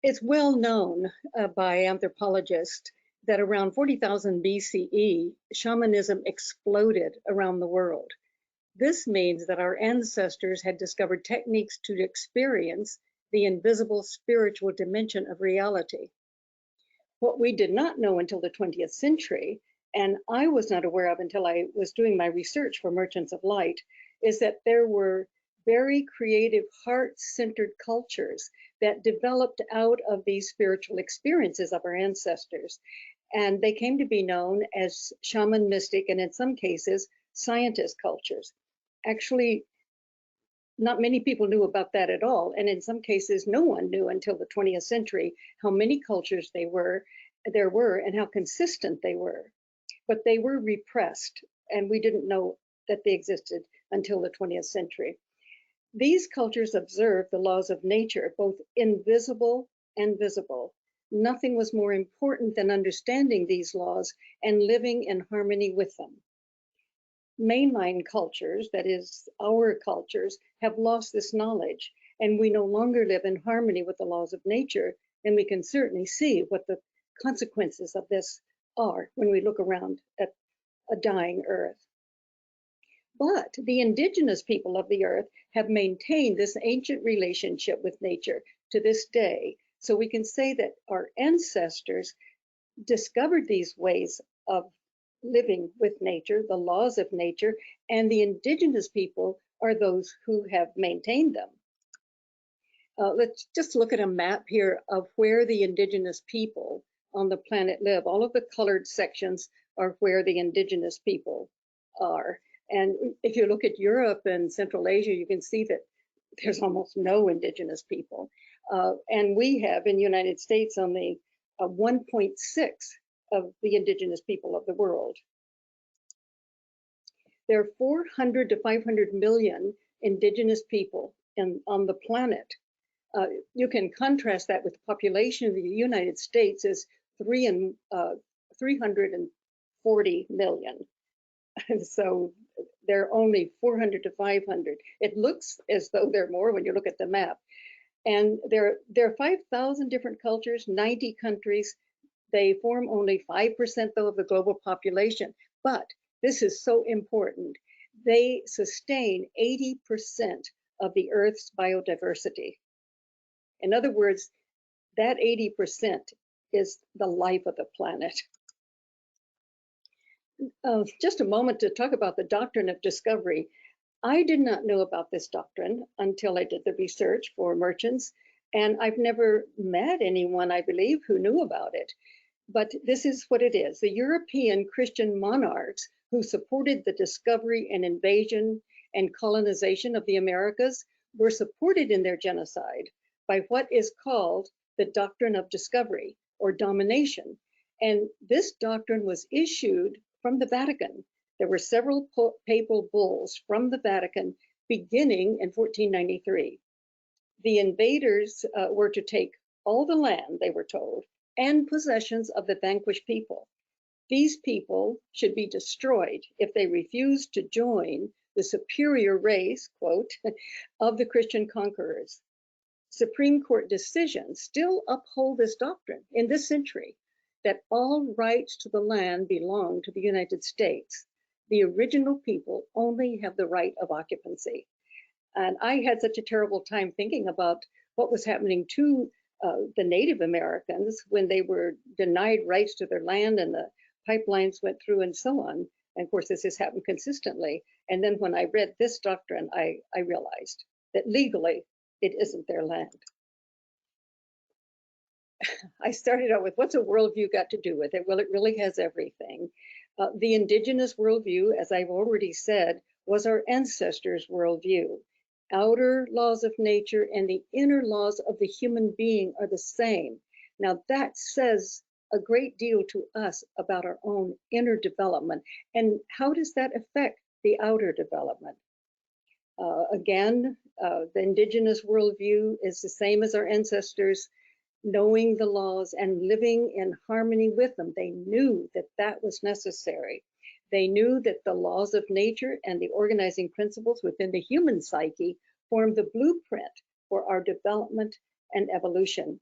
It's well known by anthropologists that around 40,000 BCE, shamanism exploded around the world. This means that our ancestors had discovered techniques to experience the invisible spiritual dimension of reality. What we did not know until the 20th century, and I was not aware of until I was doing my research for Merchants of Light, is that there were very creative, heart-centered cultures that developed out of these spiritual experiences of our ancestors. And they came to be known as shaman, mystic, and in some cases, scientist cultures. Actually, not many people knew about that at all. And in some cases, no one knew until the 20th century how many cultures there were and how consistent they were. But they were repressed, and we didn't know that they existed until the 20th century. These cultures observed the laws of nature, both invisible and visible. Nothing was more important than understanding these laws and living in harmony with them. Mainline cultures, that is, our cultures, have lost this knowledge, and we no longer live in harmony with the laws of nature, and we can certainly see what the consequences of this are when we look around at a dying earth. But the indigenous people of the earth have maintained this ancient relationship with nature to this day. So we can say that our ancestors discovered these ways of living with nature, the laws of nature, and the indigenous people are those who have maintained them. Let's just look at a map here of where the indigenous people on the planet live. All of the colored sections are where the indigenous people are. And if you look at Europe and Central Asia, you can see that there's almost no indigenous people. And we have in the United States only 1.6 of the indigenous people of the world. There are 400 to 500 million indigenous people on the planet. You can contrast that with the population of the United States is 340 million. So there are only 400 to 500. It looks as though there are more when you look at the map. And there are 5,000 different cultures, 90 countries. They form only 5% though of the global population. But this is so important. They sustain 80% of the Earth's biodiversity. In other words, that 80% is the life of the planet. Just a moment to talk about the doctrine of discovery. I did not know about this doctrine until I did the research for Merchants, and I've never met anyone, I believe, who knew about it. But this is what it is. The European Christian monarchs who supported the discovery and invasion and colonization of the Americas were supported in their genocide by what is called the doctrine of discovery or domination. And this doctrine was issued from the Vatican. There were several papal bulls from the Vatican beginning in 1493. The invaders were to take all the land, they were told, and possessions of the vanquished people. These people should be destroyed if they refused to join the superior race, quote, of the Christian conquerors. Supreme Court decisions still uphold this doctrine in this century, that all rights to the land belong to the United States. The original people only have the right of occupancy. And I had such a terrible time thinking about what was happening to the Native Americans when they were denied rights to their land and the pipelines went through and so on. And of course, this has happened consistently. And then when I read this doctrine, I realized that legally it isn't their land. I started out with, what's a worldview got to do with it? Well, it really has everything. The indigenous worldview, as I've already said, was our ancestors' worldview. Outer laws of nature and the inner laws of the human being are the same. Now that says a great deal to us about our own inner development. And how does that affect the outer development? Again, the indigenous worldview is the same as our ancestors, knowing the laws and living in harmony with them. They knew that that was necessary. They knew that the laws of nature and the organizing principles within the human psyche form the blueprint for our development and evolution.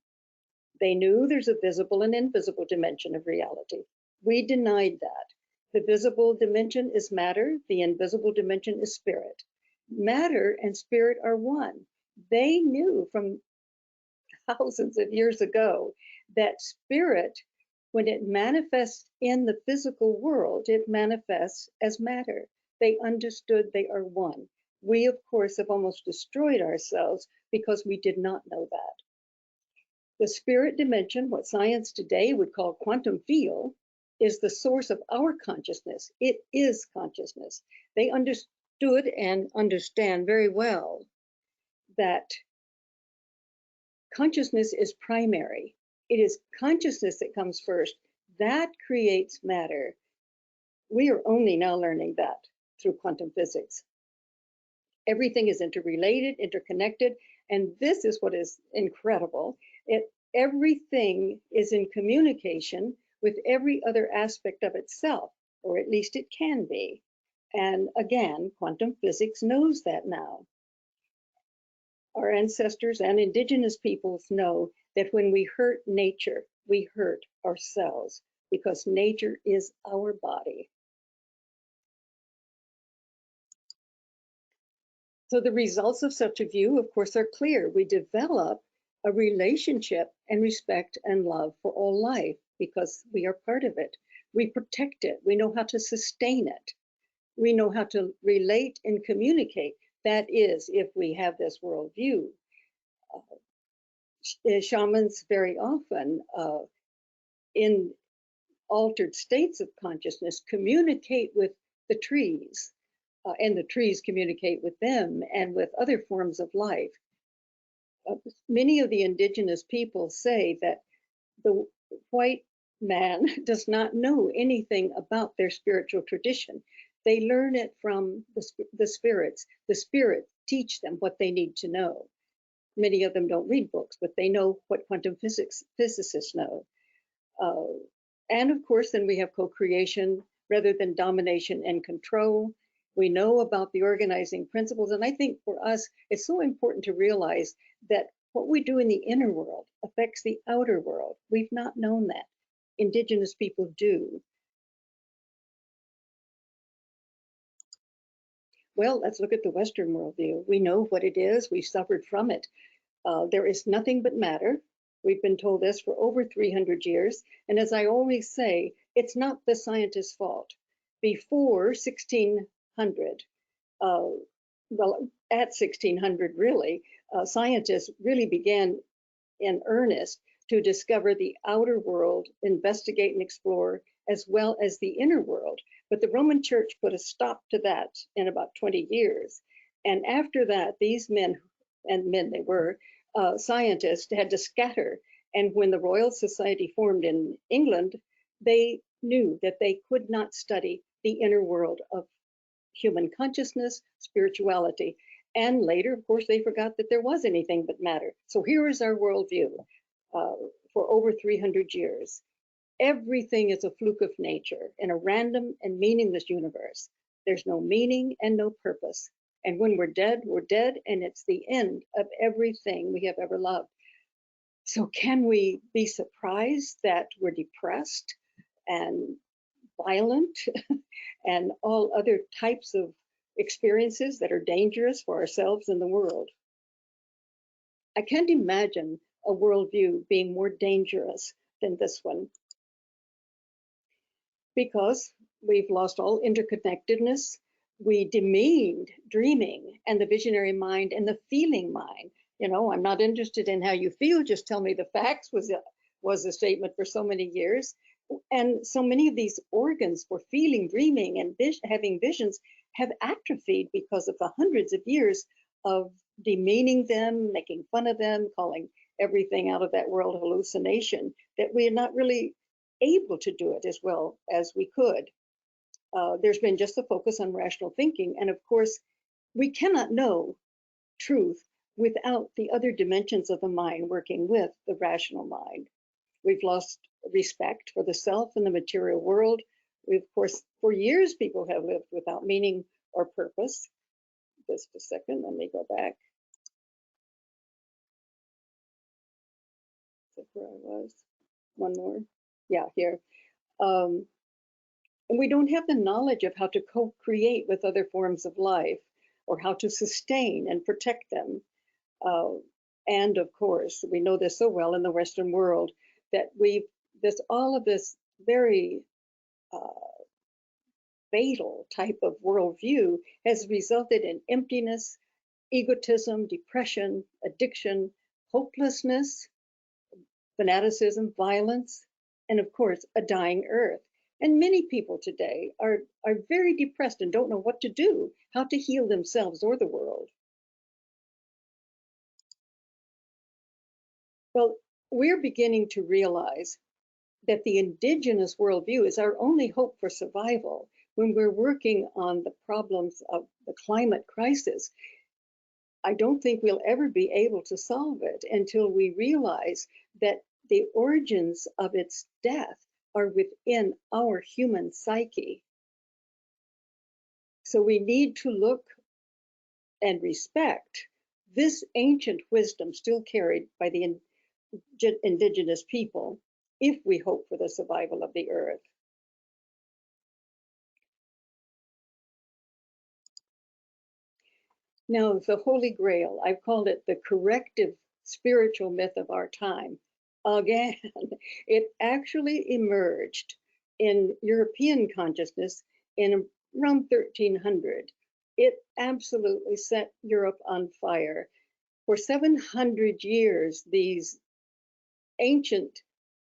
They knew there's a visible and invisible dimension of reality. We denied that. The visible dimension is matter, the invisible dimension is spirit. Matter and spirit are one. They knew from thousands of years ago that spirit, when it manifests in the physical world, it manifests as matter. They understood they are one. We, of course, have almost destroyed ourselves because we did not know that. The spirit dimension, what science today would call quantum field, is the source of our consciousness. It is consciousness. They understood and understand very well that consciousness is primary. It is consciousness that comes first. That creates matter. We are only now learning that through quantum physics. Everything is interrelated, interconnected, and this is what is incredible. Everything is in communication with every other aspect of itself, or at least it can be. And again, quantum physics knows that now. Our ancestors and indigenous peoples know that when we hurt nature, we hurt ourselves, because nature is our body. So the results of such a view, of course, are clear. We develop a relationship and respect and love for all life because we are part of it. We protect it. We know how to sustain it. We know how to relate and communicate. That is, if we have this worldview. Shamans very often, in altered states of consciousness, communicate with the trees, and the trees communicate with them and with other forms of life. Many of the indigenous people say that the white man does not know anything about their spiritual tradition. They learn it from the spirits. The spirits teach them what they need to know. Many of them don't read books, but they know what quantum physicists know. And of course, then we have co-creation rather than domination and control. We know about the organizing principles. And I think for us, it's so important to realize that what we do in the inner world affects the outer world. We've not known that. Indigenous people do. Well, let's look at the Western worldview. We know what it is. We've suffered from it. There is nothing but matter. We've been told this for over 300 years. And as I always say, it's not the scientist's fault. Before 1600, well, at 1600 really, scientists really began in earnest to discover the outer world, investigate and explore, as well as the inner world. But the Roman Church put a stop to that in about 20 years. And after that, these men, and men they were, scientists had to scatter. And when the Royal Society formed in England, they knew that they could not study the inner world of human consciousness, spirituality. And later, of course, they forgot that there was anything but matter. So here is our worldview for over 300 years. Everything is a fluke of nature in a random and meaningless universe. There's no meaning and no purpose. And when we're dead, and it's the end of everything we have ever loved. So can we be surprised that we're depressed and violent and all other types of experiences that are dangerous for ourselves and the world? I can't imagine a worldview being more dangerous than this one, because we've lost all interconnectedness. We demeaned dreaming and the visionary mind and the feeling mind. You know, I'm not interested in how you feel, just tell me the facts was a statement for so many years. And so many of these organs for feeling, dreaming, and having visions have atrophied because of the hundreds of years of demeaning them, making fun of them, calling everything out of that world hallucination, that we are not really able to do it as well as we could. There's been just a focus on rational thinking. And of course, we cannot know truth without the other dimensions of the mind working with the rational mind. We've lost respect for the self and the material world. We, of course, for years, people have lived without meaning or purpose. Just a second, let me go back. where I was. One more. Yeah, here. And we don't have the knowledge of how to co-create with other forms of life or how to sustain and protect them. And of course, we know this so well in the Western world that all of this very fatal type of worldview has resulted in emptiness, egotism, depression, addiction, hopelessness, fanaticism, violence, and of course, a dying earth. And many people today are very depressed and don't know what to do, how to heal themselves or the world. Well, we're beginning to realize that the indigenous worldview is our only hope for survival when we're working on the problems of the climate crisis. I don't think we'll ever be able to solve it until we realize that the origins of its death are within our human psyche. So we need to look and respect this ancient wisdom still carried by the indigenous people if we hope for the survival of the earth. Now, the Holy Grail, I've called it the corrective spiritual myth of our time. Again, it actually emerged in European consciousness in around 1300. It absolutely set Europe on fire. For 700 years, these ancient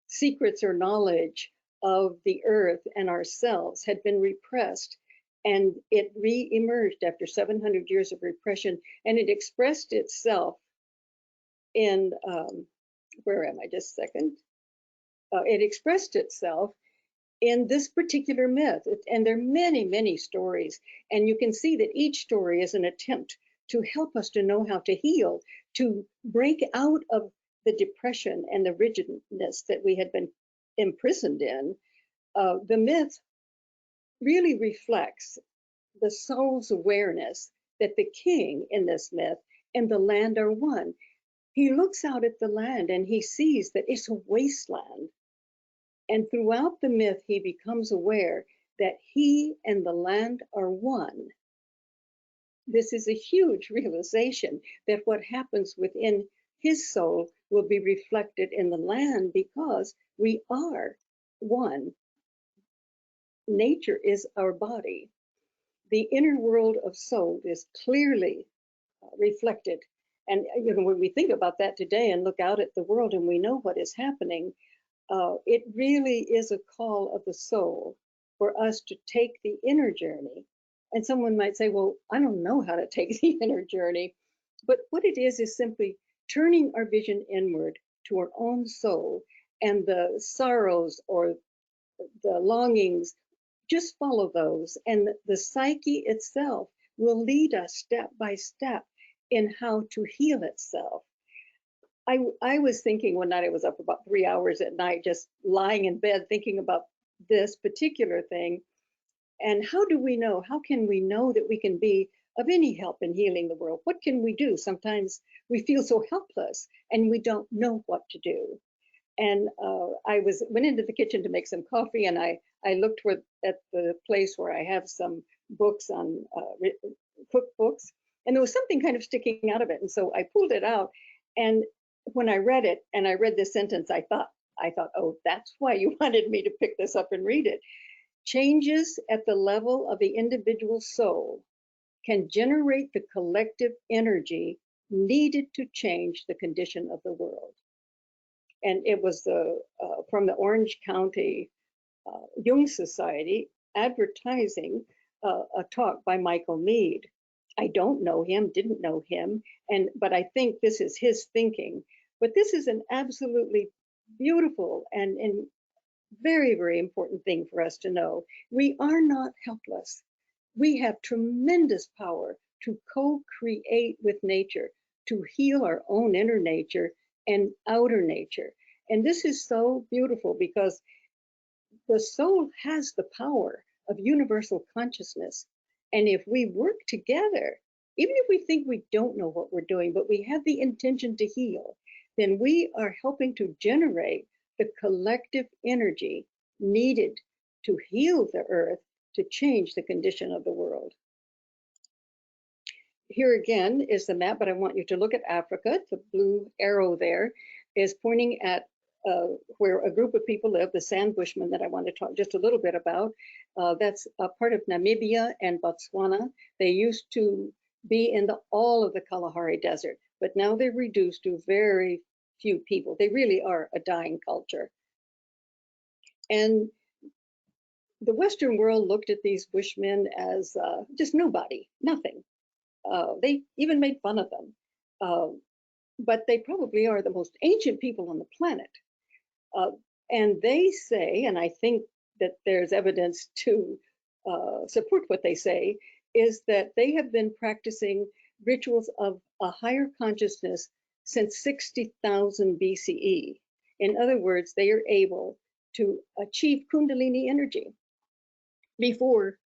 secrets or knowledge of the earth and ourselves had been repressed, and it re-emerged after 700 years of repression, and it expressed itself in, where am I, just a second? It expressed itself in this particular myth, and there are many, many stories, and you can see that each story is an attempt to help us to know how to heal, to break out of the depression and the rigidness that we had been imprisoned in. The myth really reflects the soul's awareness that the king in this myth and the land are one. He looks out at the land and he sees that it's a wasteland. And throughout the myth, he becomes aware that he and the land are one. This is a huge realization that what happens within his soul will be reflected in the land because we are one. Nature is our body. The inner world of soul is clearly reflected. And you know, when we think about that today and look out at the world and we know what is happening, it really is a call of the soul for us to take the inner journey. And someone might say, well, I don't know how to take the inner journey. But what it is simply turning our vision inward to our own soul, and the sorrows or the longings, just follow those. And the psyche itself will lead us step by step in how to heal itself. I was thinking one night, I was up about 3 hours at night, just lying in bed thinking about this particular thing. And how do we know? How can we know that we can be of any help in healing the world? What can we do? Sometimes we feel so helpless and we don't know what to do. And I went into the kitchen to make some coffee, and I looked at the place where I have some books on cookbooks, and there was something kind of sticking out of it. And so I pulled it out, and when I read it, and I read this sentence, I thought, oh, that's why you wanted me to pick this up and read it. Changes at the level of the individual soul can generate the collective energy needed to change the condition of the world. And it was from the Orange County Jung Society advertising a talk by Michael Meade. I don't know him, didn't know him, but I think this is his thinking. But this is an absolutely beautiful and very, very important thing for us to know. We are not helpless. We have tremendous power to co-create with nature, to heal our own inner nature and outer nature. And this is so beautiful because the soul has the power of universal consciousness. And if we work together, even if we think we don't know what we're doing, but we have the intention to heal, then we are helping to generate the collective energy needed to heal the earth, to change the condition of the world. Here again is the map, but I want you to look at Africa. The blue arrow there is pointing at where a group of people live, the Sand Bushmen, that I want to talk just a little bit about. That's a part of Namibia and Botswana. They used to be in all of the Kalahari Desert, but now they're reduced to very few people. They really are a dying culture. And the Western world looked at these Bushmen as just nobody, nothing. They even made fun of them. But they probably are the most ancient people on the planet. And they say, and I think that there's evidence to support what they say, is that they have been practicing rituals of a higher consciousness since 60,000 BCE. In other words, they are able to achieve Kundalini energy. Before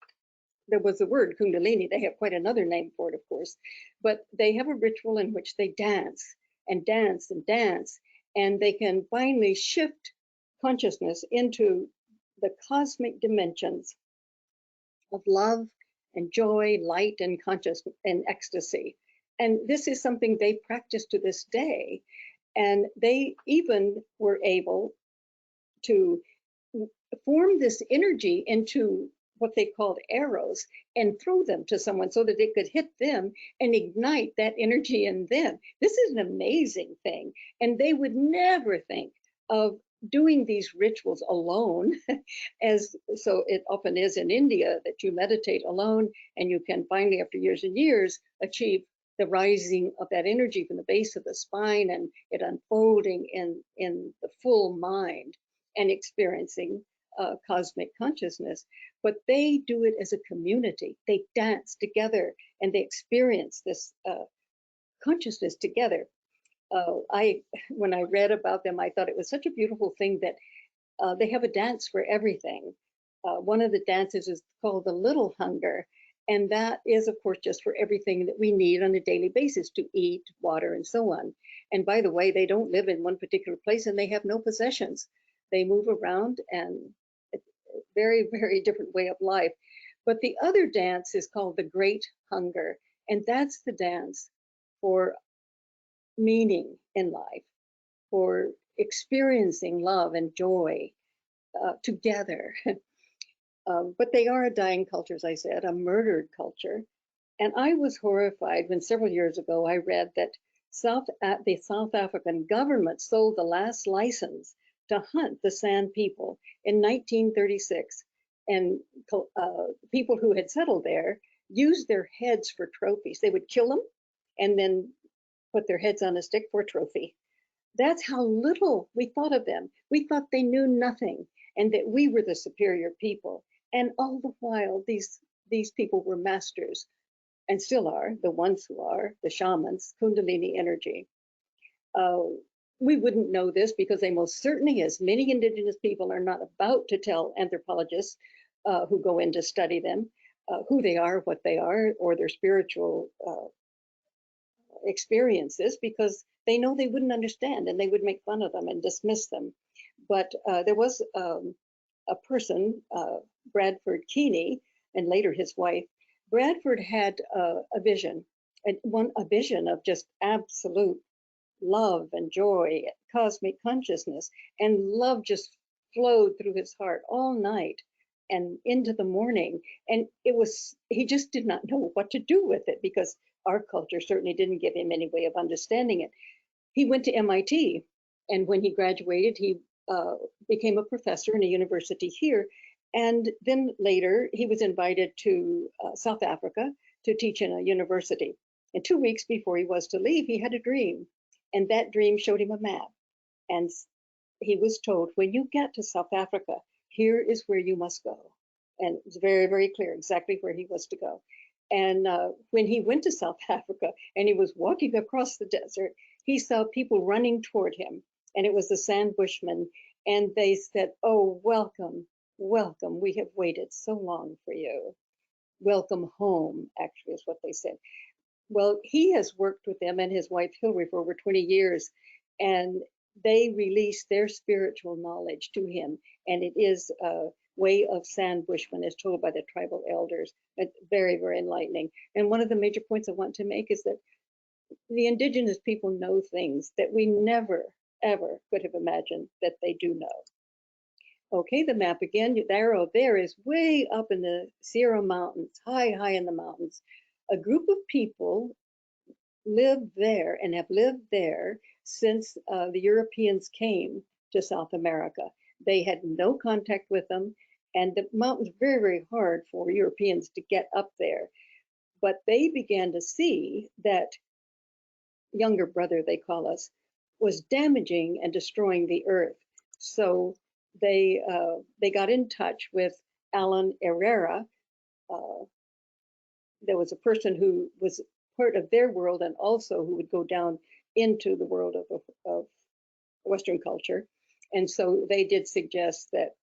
there was the word Kundalini, they have quite another name for it, of course, but they have a ritual in which they dance and dance and dance, and they can finally shift consciousness into the cosmic dimensions of love and joy, light and consciousness and ecstasy. And this is something they practice to this day. And they even were able to form this energy into what they called arrows and throw them to someone so that it could hit them and ignite that energy in them. This is an amazing thing. And they would never think of doing these rituals alone, as so it often is in India, that you meditate alone and you can finally, after years and years, achieve the rising of that energy from the base of the spine and it unfolding in the full mind and experiencing cosmic consciousness. But they do it as a community. They dance together and they experience this consciousness together. When I read about them, I thought it was such a beautiful thing that they have a dance for everything. One of the dances is called the Little Hunger, and that is, of course, just for everything that we need on a daily basis to eat, water, and so on. And by the way, they don't live in one particular place and they have no possessions. They move around, and it's a very, very different way of life. But the other dance is called the Great Hunger, and that's the dance for meaning in life, for experiencing love and joy together. But they are a dying culture, as I said, a murdered culture. And I was horrified when several years ago I read that the South African government sold the last license to hunt the Sand people in 1936. And people who had settled there used their heads for trophies. They would kill them and then put their heads on a stick for a trophy. That's how little we thought of them. We thought they knew nothing and that we were the superior people. And all the while, these people were masters and still are, the ones who are, the shamans, Kundalini energy. We wouldn't know this because they most certainly, as many indigenous people, are not about to tell anthropologists who go in to study them who they are, what they are, or their spiritual experiences, because they know they wouldn't understand and they would make fun of them and dismiss them. But there was a person, Bradford Keeney, and later his wife. Bradford had a vision of just absolute love and joy, cosmic consciousness, and love just flowed through his heart all night and into the morning. And he just did not know what to do with it because our culture certainly didn't give him any way of understanding it. He went to MIT, and when he graduated, he became a professor in a university here. And then later, he was invited to South Africa to teach in a university. And 2 weeks before he was to leave, he had a dream. And that dream showed him a map. And he was told, when you get to South Africa, here is where you must go. And it was very, very clear exactly where he was to go. And when he went to South Africa and he was walking across the desert, he saw people running toward him. And it was the Sand Bushmen. And they said, oh, welcome, welcome. We have waited so long for you. Welcome home, actually, is what they said. Well, he has worked with them and his wife Hillary for over 20 years. and they release their spiritual knowledge to him. And it is a way of sand Bushmen as told by the tribal elders. It's very, very enlightening. And one of the major points I want to make is that the indigenous people know things that we never, ever could have imagined that they do know. Okay, the map again, the arrow there is way up in the Sierra Mountains, high, high in the mountains. A group of people live there and have lived there since the Europeans came to South America. They had no contact with them, and the mountains were very, very hard for Europeans to get up there. But they began to see that younger brother, they call us, was damaging and destroying the earth. So they got in touch with Alan Herrera. There was a person who was part of their world and also who would go down into the world of Western culture. And so they did suggest that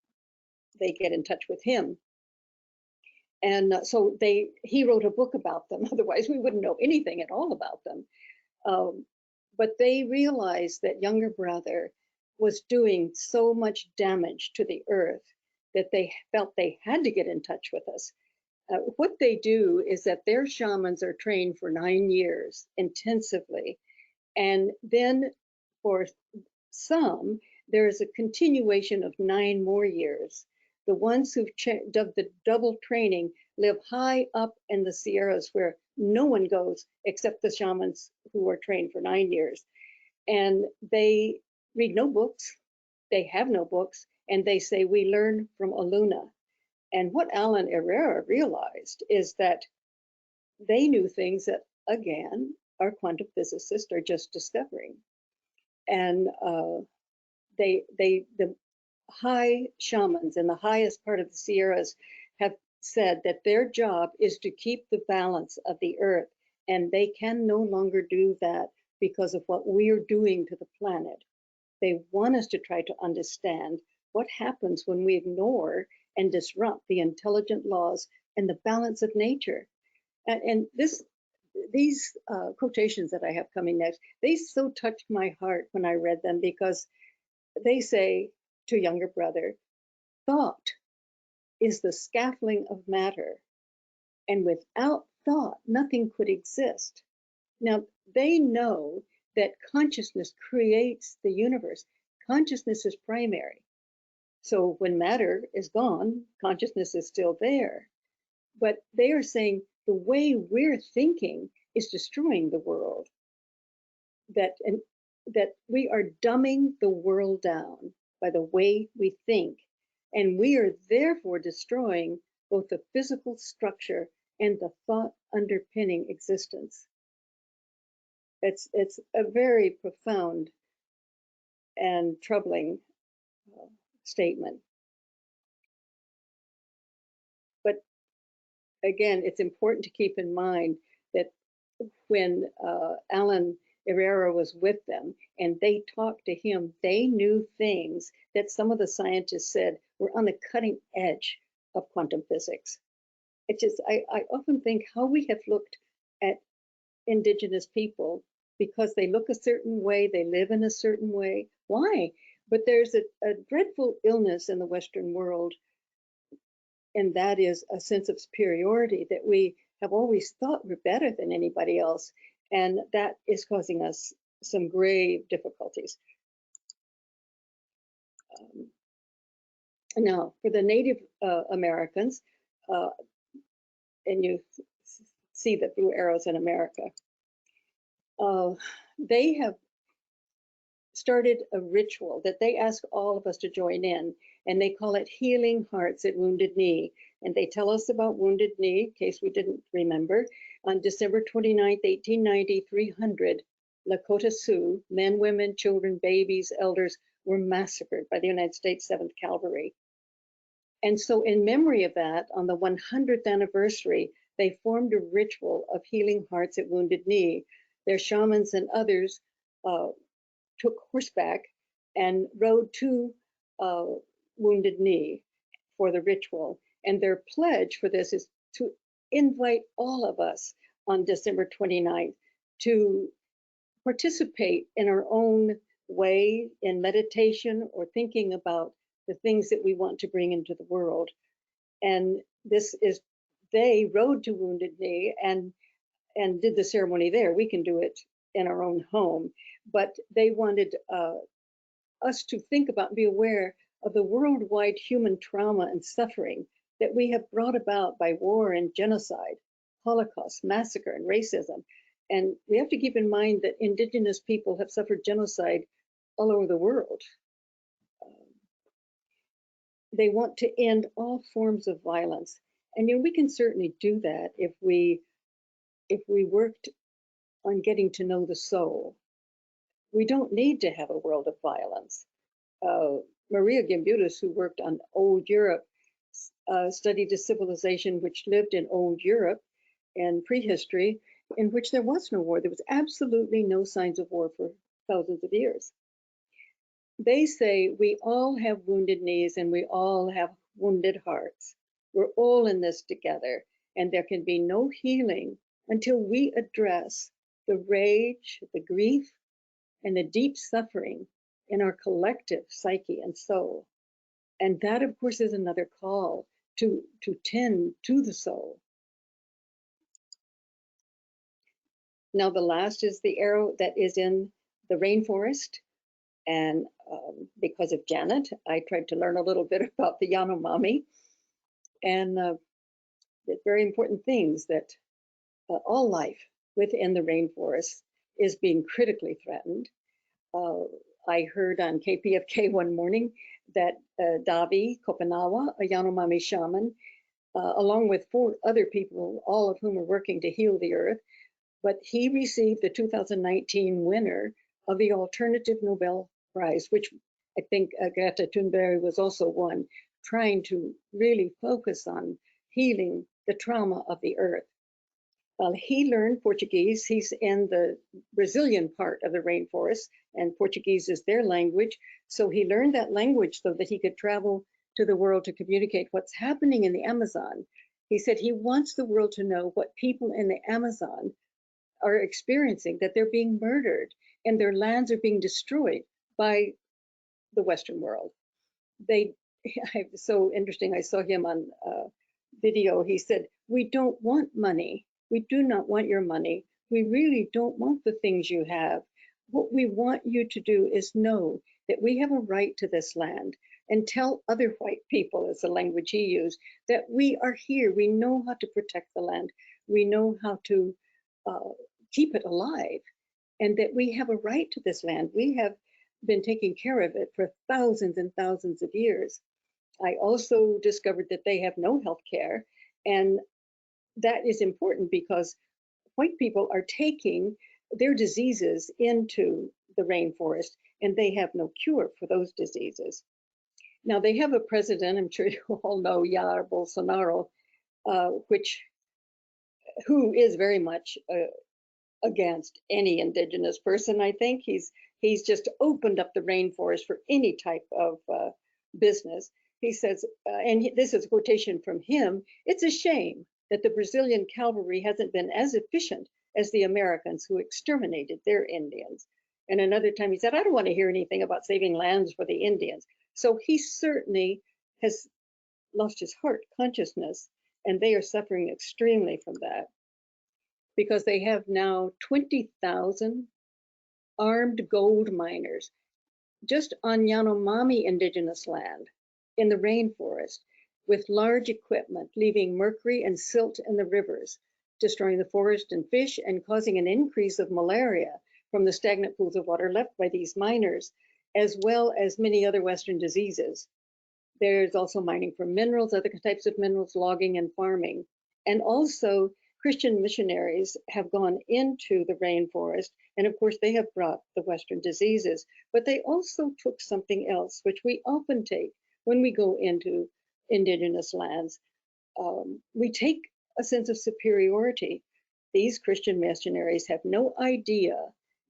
they get in touch with him. And so he wrote a book about them. Otherwise, we wouldn't know anything at all about them. But they realized that younger brother was doing so much damage to the earth that they felt they had to get in touch with us. What they do is that their shamans are trained for 9 years intensively. And then for some, there is a continuation of 9 more years. The ones who've done the double training live high up in the Sierras where no one goes except the shamans who are trained for 9 years. And they read no books, they have no books, and they say, we learn from Aluna. And what Alan Herrera realized is that they knew things that, again, our quantum physicists are just discovering. And the high shamans in the highest part of the Sierras have said that their job is to keep the balance of the earth, and they can no longer do that because of what we're doing to the planet. They want us to try to understand what happens when we ignore and disrupt the intelligent laws and the balance of nature. And these quotations that I have coming next, they so touched my heart when I read them, because they say to younger brother, thought is the scaffolding of matter, and without thought, nothing could exist. Now, they know that consciousness creates the universe. Consciousness is primary. So when matter is gone, consciousness is still there. But they are saying the way we're thinking is destroying the world. That we are dumbing the world down by the way we think. And we are therefore destroying both the physical structure and the thought underpinning existence. It's a very profound and troubling statement. But again, it's important to keep in mind that when Alan Herrera was with them and they talked to him, they knew things that some of the scientists said were on the cutting edge of quantum physics. It's just, I often think how we have looked at indigenous people because they look a certain way, they live in a certain way. Why? But there's a dreadful illness in the Western world, and that is a sense of superiority that we have always thought we're better than anybody else. And that is causing us some grave difficulties. Now, for the Native Americans, and you see the blue arrows in America, they have started a ritual that they ask all of us to join in, and they call it Healing Hearts at Wounded Knee. And they tell us about Wounded Knee, in case we didn't remember. On December 29th, 1890, 300 Lakota Sioux, men, women, children, babies, elders, were massacred by the United States 7th Cavalry. And so in memory of that, on the 100th anniversary, they formed a ritual of Healing Hearts at Wounded Knee. Their shamans and others took horseback and rode to Wounded Knee for the ritual. And their pledge for this is to invite all of us on December 29th to participate in our own way in meditation or thinking about the things that we want to bring into the world. And this is, they rode to Wounded Knee and did the ceremony there. We can do it in our own home, but they wanted us to think about and be aware of the worldwide human trauma and suffering that we have brought about by war and genocide, Holocaust, massacre, and racism. And we have to keep in mind that Indigenous people have suffered genocide all over the world. They want to end all forms of violence. And you know, we can certainly do that if we worked on getting to know the soul. We don't need to have a world of violence. Maria Gimbutas, who worked on old Europe, studied a civilization which lived in old Europe and prehistory, in which there was no war. There was absolutely no signs of war for thousands of years. They say we all have wounded knees and we all have wounded hearts. We're all in this together, and there can be no healing until we address the rage, the grief, and the deep suffering in our collective psyche and soul. And that, of course, is another call to tend to the soul. Now, the last is the arrow that is in the rainforest. And because of Janet, I tried to learn a little bit about the Yanomami and the very important things that all life within the rainforest is being critically threatened. I heard on KPFK one morning that Davi Kopanawa, a Yanomami shaman, along with 4 other people, all of whom are working to heal the earth, but he received the 2019 winner of the Alternative Nobel Prize, which I think Greta Thunberg was also won, trying to really focus on healing the trauma of the earth. He learned Portuguese. He's in the Brazilian part of the rainforest, and Portuguese is their language. So he learned that language so that he could travel to the world to communicate what's happening in the Amazon. He said he wants the world to know what people in the Amazon are experiencing, that they're being murdered and their lands are being destroyed by the Western world. So interesting, I saw him on video. He said, we don't want money. We do not want your money. We really don't want the things you have. What we want you to do is know that we have a right to this land, and tell other white people, as the language he used, that we are here. We know how to protect the land. We know how to keep it alive, and that we have a right to this land. We have been taking care of it for thousands and thousands of years. I also discovered that they have no health care, and that is important because white people are taking their diseases into the rainforest, and they have no cure for those diseases. Now, they have a president, I'm sure you all know, Jair Bolsonaro, who is very much against any indigenous person. I think he's just opened up the rainforest for any type of business. He says, this is a quotation from him, "It's a shame that the Brazilian cavalry hasn't been as efficient as the Americans who exterminated their Indians." And another time he said, "I don't want to hear anything about saving lands for the Indians." So he certainly has lost his heart consciousness, and they are suffering extremely from that, because they have now 20,000 armed gold miners just on Yanomami indigenous land in the rainforest, with large equipment, leaving mercury and silt in the rivers, destroying the forest and fish, and causing an increase of malaria from the stagnant pools of water left by these miners, as well as many other Western diseases. There's also mining for minerals, other types of minerals, logging and farming. And also Christian missionaries have gone into the rainforest, and of course they have brought the Western diseases, but they also took something else, which we often take when we go into indigenous lands. We take a sense of superiority. These Christian missionaries have no idea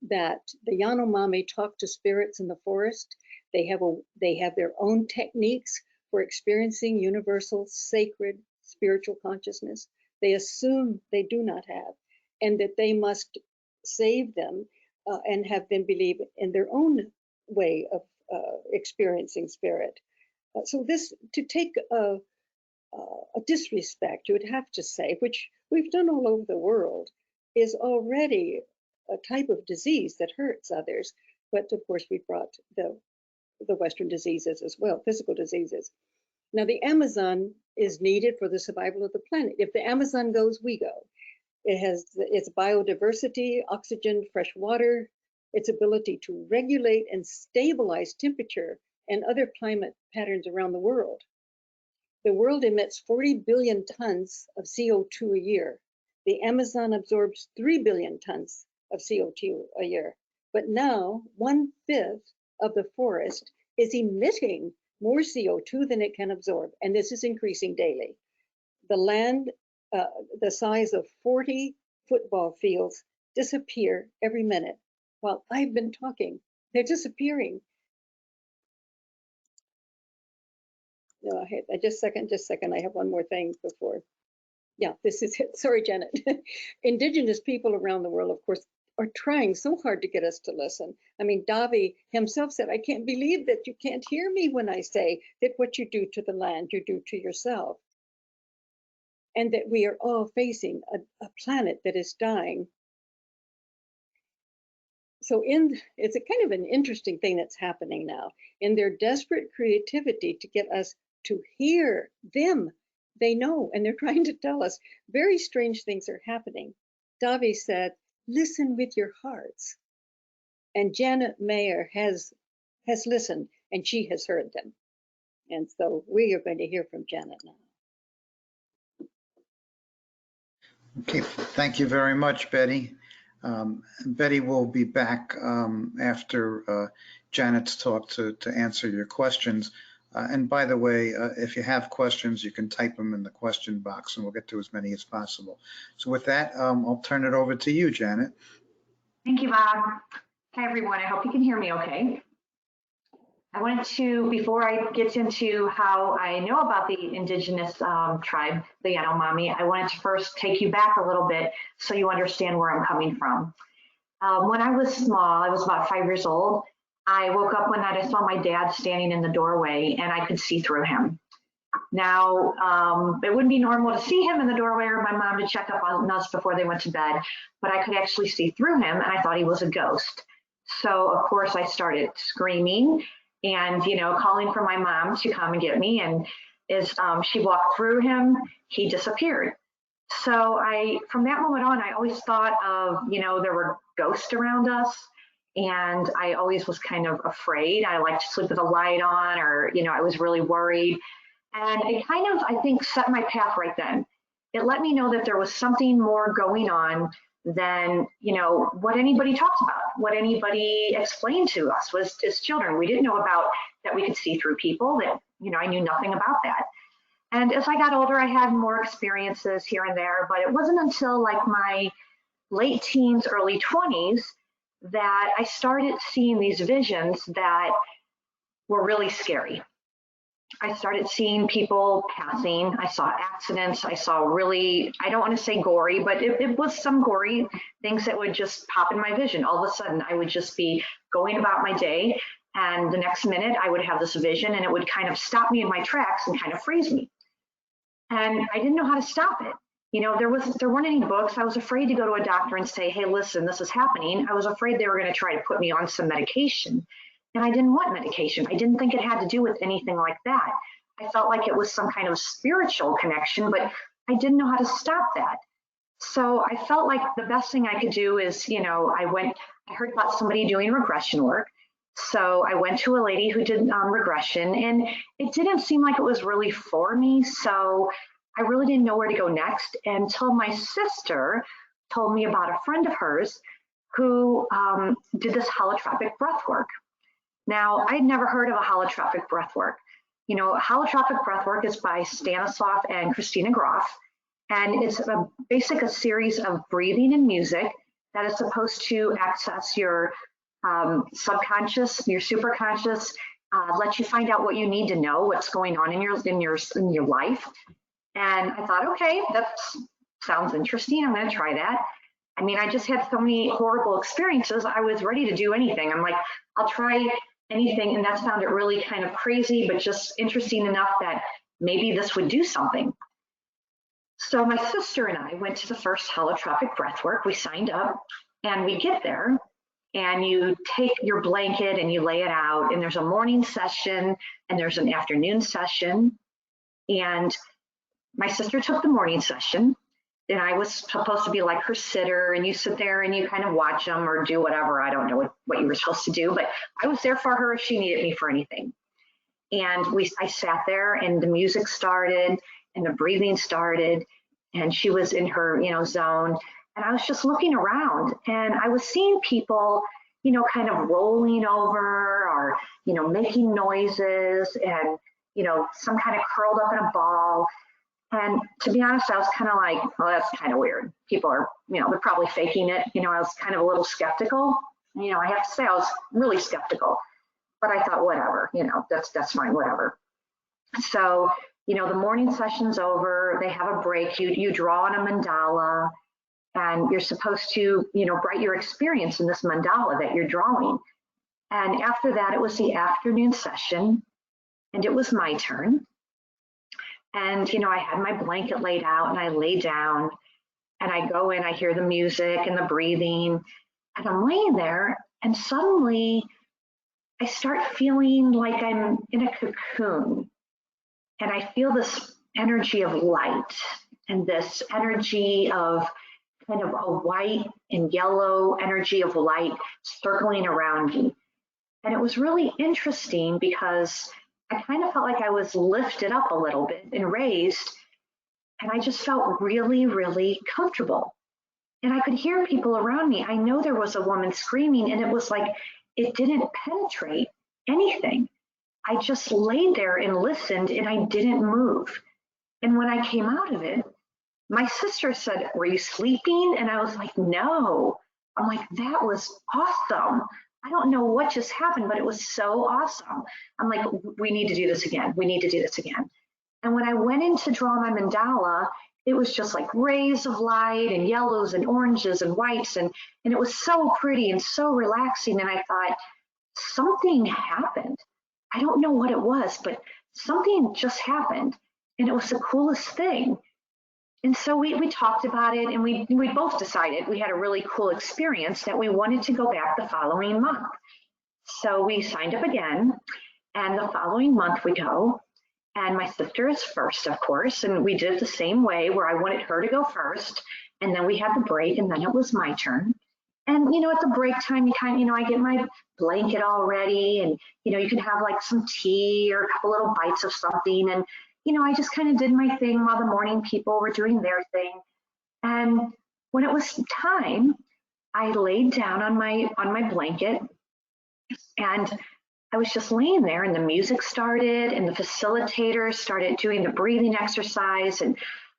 that the Yanomami talk to spirits in the forest. They have their own techniques for experiencing universal, sacred, spiritual consciousness. They assume they do not have, and that they must save them and have them believe in their own way of experiencing spirit. So this, to take a disrespect, you would have to say, which we've done all over the world, is already a type of disease that hurts others. But of course, we brought the Western diseases as well, physical diseases. Now, the Amazon is needed for the survival of the planet. If the Amazon goes, we go. It has its biodiversity, oxygen, fresh water, its ability to regulate and stabilize temperature and other climate patterns around the world. The world emits 40 billion tons of CO2 a year. The Amazon absorbs 3 billion tons of CO2 a year. But now 1/5 of the forest is emitting more CO2 than it can absorb, and this is increasing daily. The land, the size of 40 football fields, disappear every minute. While I've been talking, they're disappearing. No, just a second, I have one more thing before. Yeah, this is it. Sorry, Janet. Indigenous people around the world, of course, are trying so hard to get us to listen. I mean, Davi himself said, I can't believe that you can't hear me when I say that what you do to the land, you do to yourself. And that we are all facing a planet that is dying. So it's a kind of an interesting thing that's happening now. In their desperate creativity to get us to hear them, they know, and they're trying to tell us very strange things are happening. Davi said, listen with your hearts. And Janet Mayer has listened, and she has heard them. And so we are going to hear from Janet now. Okay, thank you very much, Betty. Betty will be back after Janet's talk to answer your questions. And by the way, if you have questions, you can type them in the question box and we'll get to as many as possible. So with that, I'll turn it over to you, Janet. Thank you, Bob. Hi, everyone. I hope you can hear me okay. I wanted to, before I get into how I know about the indigenous tribe, the Yanomami, I wanted to first take you back a little bit so you understand where I'm coming from. When I was small, I was about 5 years old, I woke up one night, I saw my dad standing in the doorway and I could see through him. Now, it wouldn't be normal to see him in the doorway or my mom to check up on us before they went to bed, but I could actually see through him and I thought he was a ghost. So of course I started screaming and, you know, calling for my mom to come and get me. And as she walked through him, he disappeared. So from that moment on, I always thought of, you know, there were ghosts around us. And I always was kind of afraid. I liked to sleep with a light on, or, you know, I was really worried. And it kind of, I think, set my path right then. It let me know that there was something more going on than, you know, what anybody talked about, what anybody explained to us was as children. We didn't know about that we could see through people, that, you know, I knew nothing about that. And as I got older, I had more experiences here and there, but it wasn't until like my late teens, early 20s that I started seeing these visions that were really scary. I started seeing people passing. I saw accidents. I saw really, I don't want to say gory, but it was some gory things that would just pop in my vision. All of a sudden, I would just be going about my day, and the next minute I would have this vision and it would kind of stop me in my tracks and kind of freeze me. And I didn't know how to stop it. You know, there weren't any books. I was afraid to go to a doctor and say, hey, listen, this is happening. I was afraid they were going to try to put me on some medication. And I didn't want medication. I didn't think it had to do with anything like that. I felt like it was some kind of spiritual connection, but I didn't know how to stop that. So I felt like the best thing I could do is, you know, I heard about somebody doing regression work. So I went to a lady who did regression, and it didn't seem like it was really for me. So I really didn't know where to go next until my sister told me about a friend of hers who did this holotropic breathwork. Now, I'd never heard of a holotropic breathwork. You know, holotropic breathwork is by Stanislav and Christina Groff, and it's a series of breathing and music that is supposed to access your subconscious, your superconscious, let you find out what you need to know, what's going on in your life. And I thought, okay, that sounds interesting. I'm going to try that. I mean, I just had so many horrible experiences. I was ready to do anything. I'm like, I'll try anything. And that's found it really kind of crazy, but just interesting enough that maybe this would do something. So my sister and I went to the first holotropic breathwork. We signed up and we get there and you take your blanket and you lay it out, and there's a morning session and there's an afternoon session. And my sister took the morning session, and I was supposed to be like her sitter, and you sit there and you kind of watch them or do whatever. I don't know what you were supposed to do, but I was there for her if she needed me for anything. And I sat there and the music started and the breathing started, and she was in her, zone. And I was just looking around and I was seeing people, kind of rolling over or, making noises and, some kind of curled up in a ball. And to be honest, I was kind of like, well, that's kind of weird. People are, they're probably faking it. I was kind of a little skeptical. I have to say I was really skeptical, but I thought, whatever, that's fine, whatever. So, the morning session's over, they have a break, you draw on a mandala, and you're supposed to, write your experience in this mandala that you're drawing. And after that, it was the afternoon session, and it was my turn. And, I had my blanket laid out and I lay down and I go in, I hear the music and the breathing, and I'm laying there, and suddenly I start feeling like I'm in a cocoon, and I feel this energy of light and this energy of kind of a white and yellow energy of light circling around me. And it was really interesting because I kind of felt like I was lifted up a little bit and raised, and I just felt really, really comfortable. And I could hear people around me. I know there was a woman screaming, and it was like it didn't penetrate anything. I just laid there and listened, and I didn't move. And when I came out of it, my sister said, "Were you sleeping?" And I was like, "No." I'm like, "That was awesome. I don't know what just happened, but it was so awesome." I'm like, "We need to do this again. We need to do this again." And when I went in to draw my mandala, it was just like rays of light and yellows and oranges and whites. And it was so pretty and so relaxing. And I thought, something happened. I don't know what it was, but something just happened. And it was the coolest thing. And so we talked about it, and we both decided we had a really cool experience that we wanted to go back the following month. So we signed up again, and the following month we go, and my sister is first, of course, and we did it the same way where I wanted her to go first, and then we had the break, and then it was my turn. And, at the break time, you kind of, I get my blanket all ready, and, you can have like some tea or a couple little bites of something, and I just kind of did my thing while the morning people were doing their thing. And when it was time, I laid down on my blanket, and I was just laying there, and the music started, and the facilitator started doing the breathing exercise, and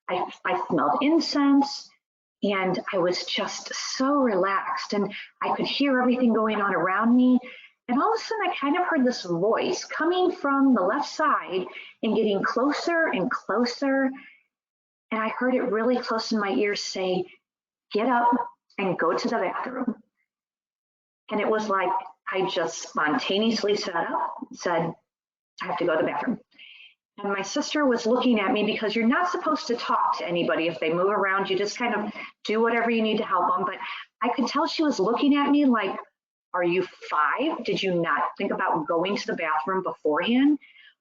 I smelled incense, and I was just so relaxed, and I could hear everything going on around me. And all of a sudden, I kind of heard this voice coming from the left side and getting closer and closer. And I heard it really close in my ear say, "Get up and go to the bathroom." And it was like I just spontaneously sat up and said, "I have to go to the bathroom." And my sister was looking at me, because you're not supposed to talk to anybody if they move around. You just kind of do whatever you need to help them. But I could tell she was looking at me like, "Are you 5? Did you not think about going to the bathroom beforehand?"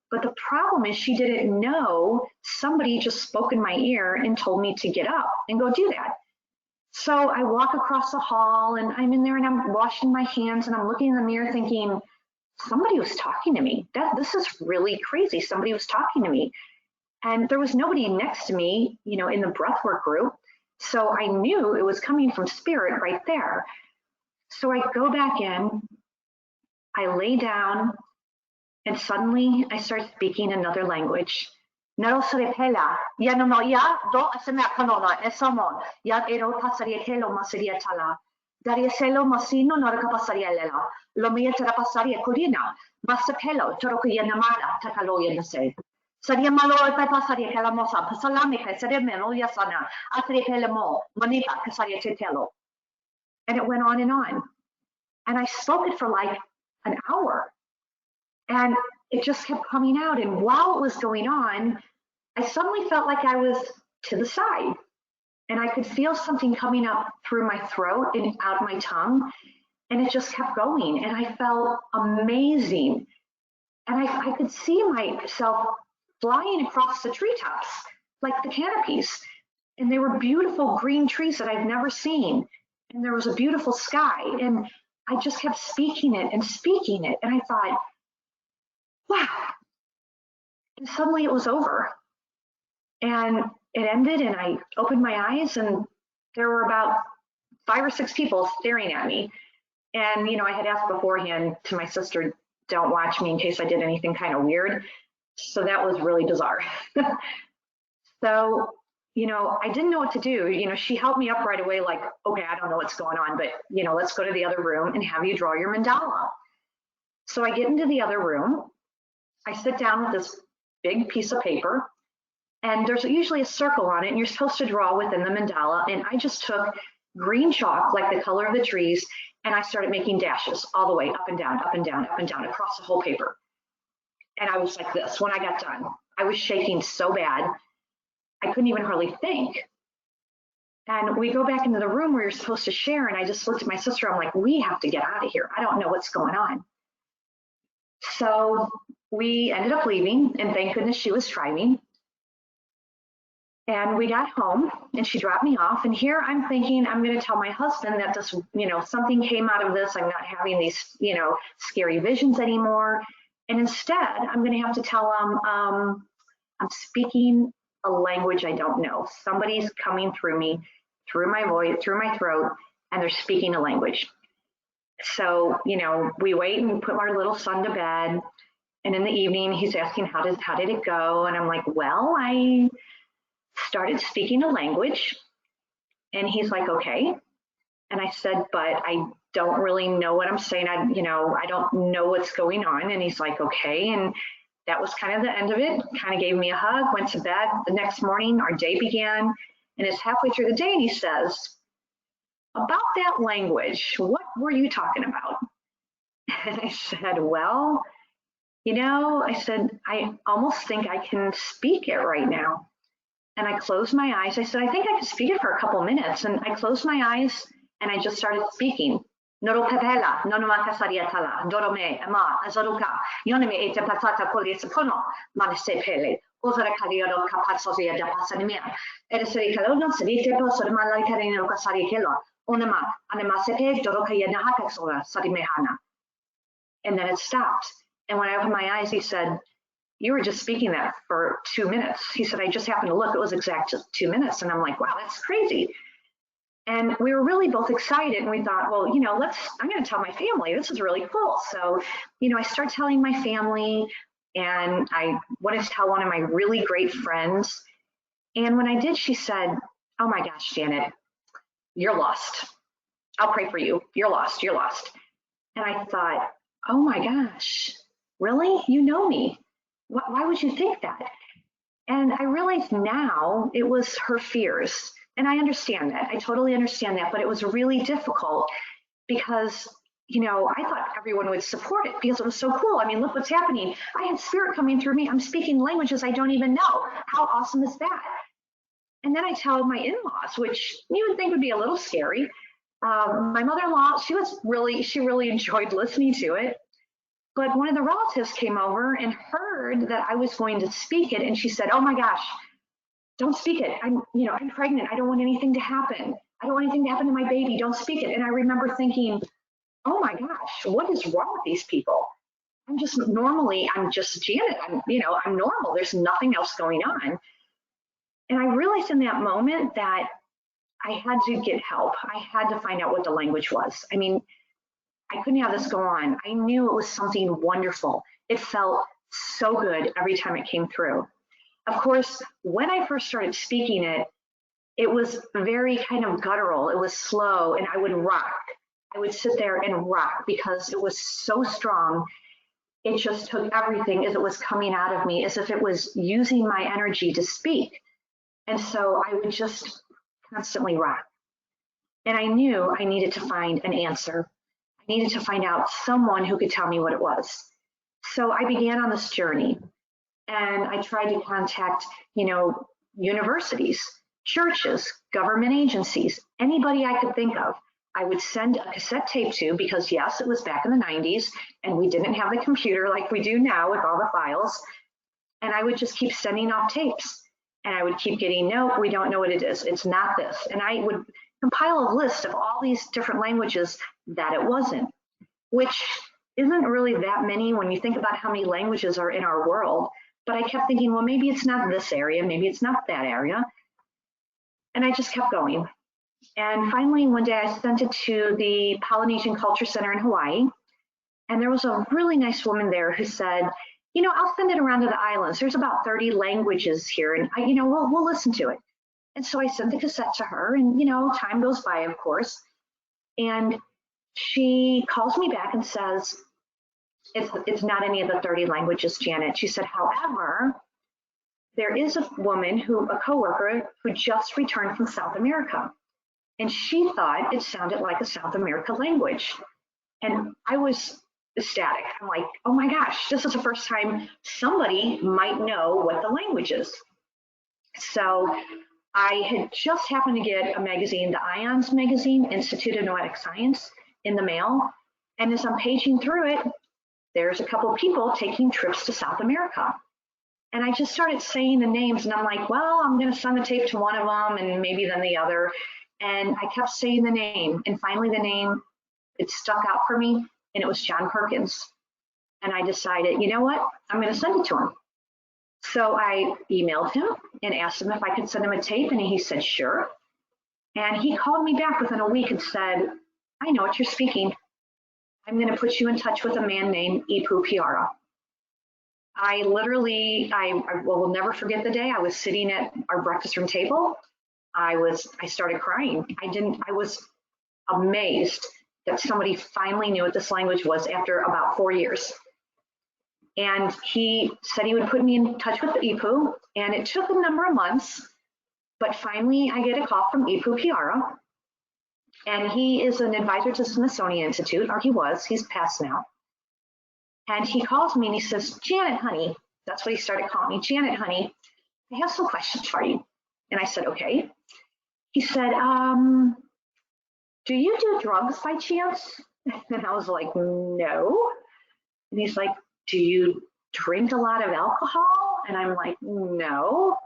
But the problem is she didn't know somebody just spoke in my ear and told me to get up and go do that. So I walk across the hall, and I'm in there and I'm washing my hands, and I'm looking in the mirror thinking, somebody was talking to me. This is really crazy. Somebody was talking to me. And there was nobody next to me, in the breathwork group. So I knew it was coming from spirit right there. So I go back in, I lay down, and suddenly I start speaking another language. Narosarepela, Yanomaya, do asemakanola, esamon, Yat ero pasarietelo masiriatala, Darieselo masino norakapasariela, Lomia terapasaria corina, Masapelo, Toroku Yanamada, Takaloya the say. Sariamalo papasaria calamosa, Pasalamica, Saremelo Yasana, Atrepelemo, Manipa, Casarietelo. And it went on. And I spoke it for like an hour. And it just kept coming out. And while it was going on, I suddenly felt like I was to the side. And I could feel something coming up through my throat and out my tongue. And it just kept going. And I felt amazing. And I could see myself flying across the treetops, like the canopies. And they were beautiful green trees that I've never seen. And there was a beautiful sky. And I just kept speaking it and speaking it. And I thought, wow. And suddenly it was over. And it ended, and I opened my eyes, and there were about 5 or 6 people staring at me. And, you know, I had asked beforehand to my sister, don't watch me in case I did anything kind of weird. So that was really bizarre. So, you know, I didn't know what to do. You know, she helped me up right away, like, okay, I don't know what's going on, but, you know, let's go to the other room and have you draw your mandala. So I get into the other room. I sit down with this big piece of paper, and there's usually a circle on it, and you're supposed to draw within the mandala. And I just took green chalk, like the color of the trees, and I started making dashes all the way up and down, up and down, up and down across the whole paper. And I was like this when I got done. I was shaking so bad, I couldn't even hardly think. And we go back into the room where you're supposed to share, and I just looked at my sister. I'm like, we have to get out of here. I don't know what's going on. So we ended up leaving, and thank goodness she was driving. And we got home, and she dropped me off. And here I'm thinking, I'm going to tell my husband that this, you know, something came out of this. I'm not having these, you know, scary visions anymore. And instead, I'm going to have to tell him I'm speaking a language I don't know. Somebody's coming through me, through my voice, through my throat, and they're speaking a language. So, you know, we wait and put our little son to bed. And in the evening, he's asking, how did it go? And I'm like, well, I started speaking a language. And he's like, okay. And I said, but I don't really know what I'm saying. I don't know what's going on. And he's like, okay. And that was kind of the end of it. Kind of gave me a hug, went to bed. The next morning, our day began. And it's halfway through the day, and he says, about that language, what were you talking about? And I said, well, you know, I said, I almost think I can speak it right now. And I closed my eyes. I said, I think I can speak it for a couple minutes. And I closed my eyes, and I just started speaking. Noropepela, nonomaka sariatala, dorome, ama, azoruka, yoneme ete patata polisepono, manesepele, ozara kariodo kapatsosia da pasanimia, edeseri kalona, sedite poso de malaikarino kasarikelo, onema, anemasepe, doroka yanahakaxora, sarimehana. And then it stopped. And when I opened my eyes, he said, you were just speaking that for 2 minutes. He said, I just happened to look, it was exact 2 minutes. And I'm like, wow, that's crazy. And we were really both excited, and we thought, well, you know, I'm going to tell my family. This is really cool. So, you know, I start telling my family, and I wanted to tell one of my really great friends. And when I did, she said, oh my gosh, Janet, you're lost. I'll pray for you. You're lost. You're lost. And I thought, oh my gosh, really? You know me. Why would you think that? And I realized now it was her fears. And I understand that. I totally understand that. But it was really difficult because, you know, I thought everyone would support it because it was so cool. I mean, look what's happening. I had spirit coming through me. I'm speaking languages I don't even know. How awesome is that? And then I tell my in-laws, which you would think would be a little scary. My mother-in-law, she really enjoyed listening to it. But one of the relatives came over and heard that I was going to speak it. And she said, oh my gosh, don't speak it. I'm pregnant. I don't want anything to happen. I don't want anything to happen to my baby. Don't speak it. And I remember thinking, oh my gosh, what is wrong with these people? I'm just Janet. I'm normal. There's nothing else going on. And I realized in that moment that I had to get help. I had to find out what the language was. I mean, I couldn't have this go on. I knew it was something wonderful. It felt so good every time it came through. Of course, when I first started speaking it, it was very kind of guttural. It was slow, and I would rock. I would sit there and rock because it was so strong. It just took everything as it was coming out of me, as if it was using my energy to speak. And so I would just constantly rock. And I knew I needed to find an answer. I needed to find out someone who could tell me what it was. So I began on this journey, and I tried to contact, universities, churches, government agencies, anybody I could think of. I would send a cassette tape to, because yes, it was back in the 90s and we didn't have the computer like we do now with all the files. And I would just keep sending off tapes, and I would keep getting, no, we don't know what it is. It's not this. And I would compile a list of all these different languages that it wasn't, which isn't really that many when you think about how many languages are in our world. But I kept thinking, well, maybe it's not this area, maybe it's not that area. And I just kept going. And finally, one day I sent it to the Polynesian Culture Center in Hawaii. And there was a really nice woman there who said, I'll send it around to the islands. There's about 30 languages here, and we'll listen to it. And so I sent the cassette to her, and time goes by, of course. And she calls me back and says, it's not any of the 30 languages, Janet. She said, however, there is a woman a coworker who just returned from South America. And she thought it sounded like a South America language. And I was ecstatic. I'm like, oh my gosh, this is the first time somebody might know what the language is. So I had just happened to get a magazine, the IONS magazine, Institute of Noetic Science, in the mail. And as I'm paging through it, there's a couple of people taking trips to South America. And I just started saying the names, and I'm like, well, I'm going to send the tape to one of them and maybe then the other. And I kept saying the name, and finally the name, it stuck out for me, and it was John Perkins. And I decided, you know what, I'm going to send it to him. So I emailed him and asked him if I could send him a tape, and he said, sure. And he called me back within a week and said, I know what you're speaking. I'm going to put you in touch with a man named Ipu Piara. I literally, I will never forget the day. I was sitting at our breakfast room table. I started crying. I was amazed that somebody finally knew what this language was after about 4 years. And he said he would put me in touch with the Ipu, and it took a number of months, but finally I get a call from Ipu Piara, and he is an advisor to the Smithsonian Institute, or he was, he's passed now. And he calls me and he says, Janet, honey, that's what he started calling me, Janet, honey, I have some questions for you. And I said, okay. He said, do you do drugs by chance? And I was like, no. And he's like, do you drink a lot of alcohol? And I'm like, no.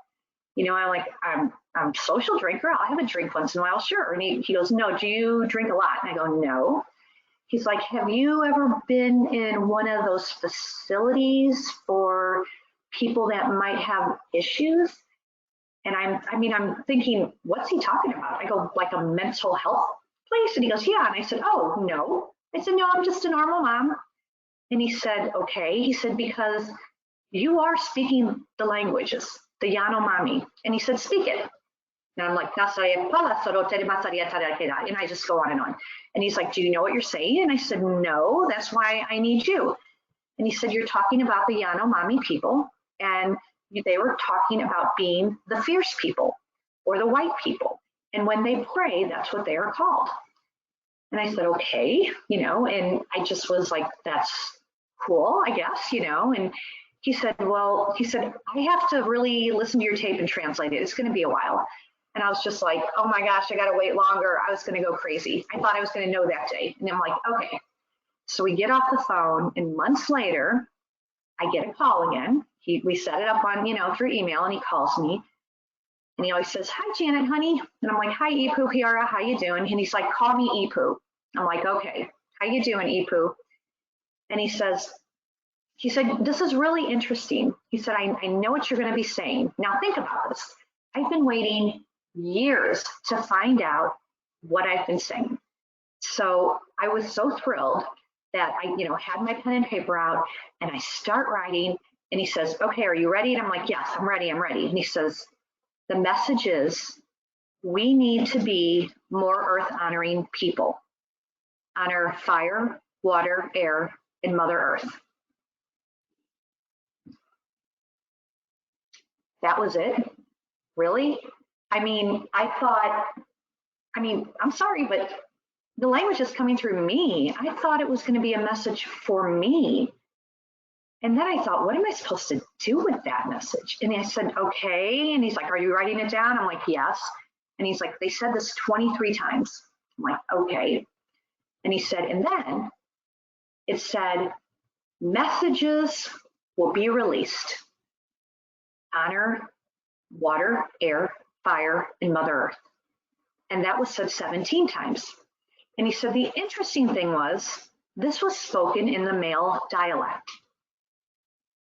I'm a social drinker. I'll have a drink once in a while, sure. And he goes, no, do you drink a lot? And I go, no. He's like, have you ever been in one of those facilities for people that might have issues? And I'm thinking, what's he talking about? I go, like a mental health place? And he goes, yeah. And I said, oh, no. I said, no, I'm just a normal mom. And he said, okay. He said, because you are speaking the languages, the Yanomami. And he said, speak it. And I'm like, and I just go on and on. And he's like, do you know what you're saying? And I said, no, that's why I need you. And he said, you're talking about the Yanomami people, and they were talking about being the fierce people or the white people. And when they pray, that's what they are called. And I said, okay, and I just was like, that's cool, I guess, and he said, I have to really listen to your tape and translate it. It's going to be a while. And I was just like, oh my gosh, I got to wait longer. I was going to go crazy. I thought I was going to know that day. And I'm like, okay. So we get off the phone, and months later, I get a call again. We set it up on, through email, and he calls me. And he always says, hi, Janet, honey. And I'm like, hi, Ipu Piara, how you doing? And he's like, call me Ipu. I'm like, okay, how you doing, Ipu? And he said, this is really interesting. He said, I know what you're going to be saying. Now think about this. I've been waiting years to find out what I've been saying. So I was so thrilled that I, had my pen and paper out, and I start writing, and he says, okay, are you ready? And I'm like, yes, I'm ready. And he says, the message is, we need to be more earth honoring people. Honor fire, water, air, and Mother Earth. That was it? Really? I'm sorry, but the language is coming through me. I thought it was going to be a message for me. And then I thought, what am I supposed to do with that message? And I said, okay. And he's like, are you writing it down? I'm like, yes. And he's like, they said this 23 times. I'm like, okay. And he said, and then it said, messages will be released. Honor, water, air, fire, and Mother Earth. And that was said 17 times. And he said, the interesting thing was, this was spoken in the male dialect.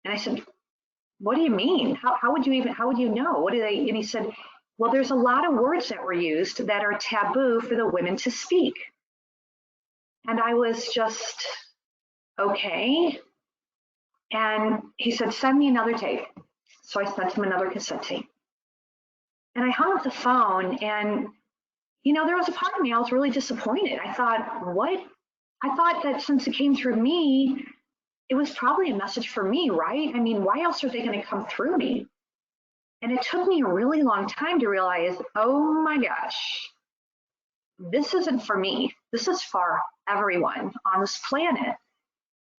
And I said, what do you mean? How would you know? What do they, and he said, well, there's a lot of words that were used that are taboo for the women to speak. And I was just, okay. And he said, send me another tape. So I sent him another cassette tape. And I hung up the phone, and, you know, there was a part of me, I was really disappointed. I thought, what? I thought that since it came through me, it was probably a message for me, right? I mean, why else are they going to come through me? And it took me a really long time to realize, oh my gosh, this isn't for me. This is for everyone on this planet.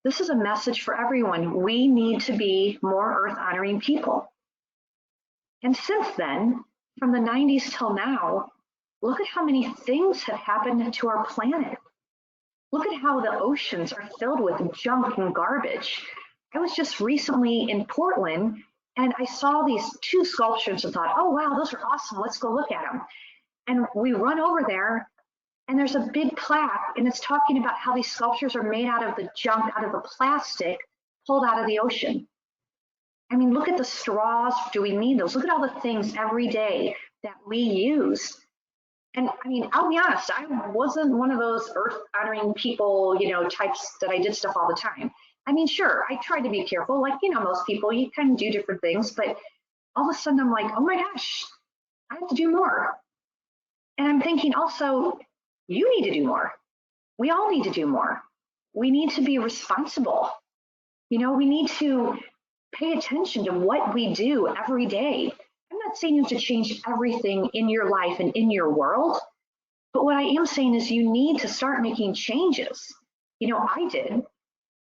This is a message for everyone. We need to be more earth honoring people. And since then, from the 90s till now, look at how many things have happened to our planet. Look at how the oceans are filled with junk and garbage. I was just recently in Portland, and I saw these 2 sculptures and thought, oh, wow, those are awesome. Let's go look at them. And we run over there, and there's a big plaque, and it's talking about how these sculptures are made out of the junk, out of the plastic pulled out of the ocean. I mean, look at the straws. Do we need those? Look at all the things every day that we use. And I mean, I'll be honest, I wasn't one of those earth honoring people, you know, types that I did stuff all the time. I mean, sure, I tried to be careful, like, you know, most people, you kind of do different things, but all of a sudden I'm like, oh my gosh, I have to do more. And I'm thinking also, you need to do more. We all need to do more. We need to be responsible. You know, we need to pay attention to what we do every day. I'm not saying you have to change everything in your life and in your world, but what I am saying is you need to start making changes. You know, I did.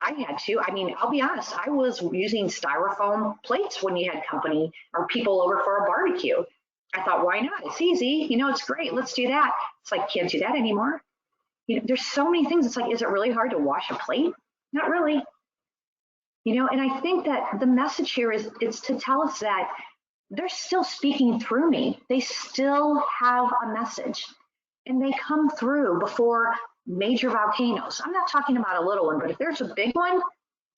I had to. I mean, I'll be honest, I was using styrofoam plates when you had company or people over for a barbecue. I thought, why not? It's easy. You know, it's great. Let's do that. It's like, can't do that anymore. You know, there's so many things. It's like, is it really hard to wash a plate? Not really. You know, and I think that the message here is it's to tell us that they're still speaking through me. They still have a message, and they come through before major volcanoes. I'm not talking about a little one, but if there's a big one,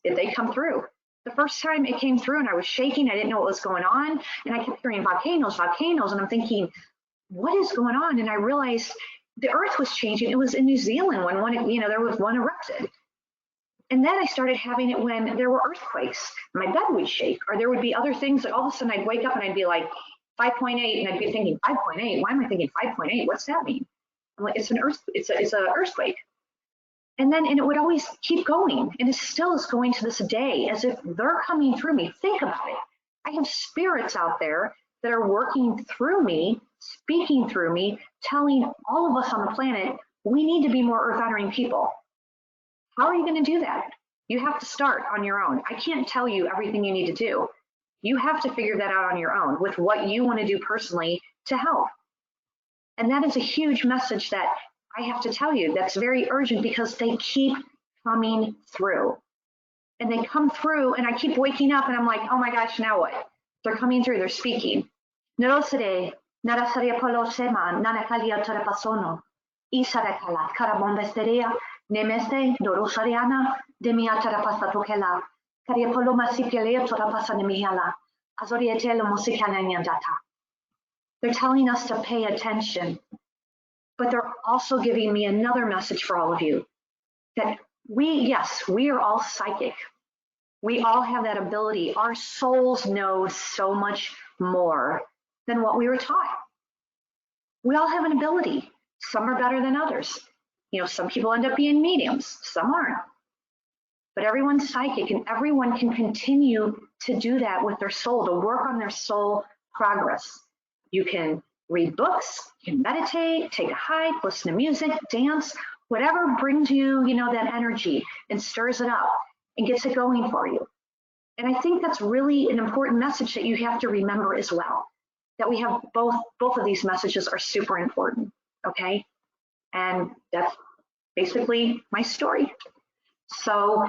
if they come through. The first time it came through and I was shaking, I didn't know what was going on, and I kept hearing volcanoes, volcanoes, and I'm thinking, what is going on? And I realized the earth was changing. It was in New Zealand when one, you know, there was one erupted. And then I started having it when there were earthquakes. My bed would shake, or there would be other things that all of a sudden I'd wake up and I'd be like 5.8, and I'd be thinking 5.8. Why am I thinking 5.8? What's that mean? I'm like, it's an earthquake. And it would always keep going, and it still is going to this day, as if they're coming through me. Think about it. I have spirits out there that are working through me, speaking through me, telling all of us on the planet, we need to be more earth honoring people. How are you going to do that? You have to start on your own. I can't tell you everything you need to do. You have to figure that out on your own with what you want to do personally to help. And that is a huge message that I have to tell you that's very urgent, because they keep coming through. And they come through, and I keep waking up and I'm like, oh my gosh, now what? They're coming through, they're speaking. Narosere, narasaria polo sema, nanakalia tarapasono, isarakala, karabombesteria, nemeste, dorosariana, demia tarapasatokela, kariapolo masipelea torapasanemiala, azorietelo musikananyandata. They're telling us to pay attention, but they're also giving me another message for all of you, that we are all psychic. We all have that ability. Our souls know so much more than what we were taught. We all have an ability. Some are better than others. You know, some people end up being mediums, some aren't. But everyone's psychic, and everyone can continue to do that with their soul, to work on their soul progress. You can read books, you can meditate, take a hike, listen to music, dance, whatever brings you, you know, that energy and stirs it up and gets it going for you. And I think that's really an important message that you have to remember as well, that we have both of these messages are super important, okay? And that's basically my story. So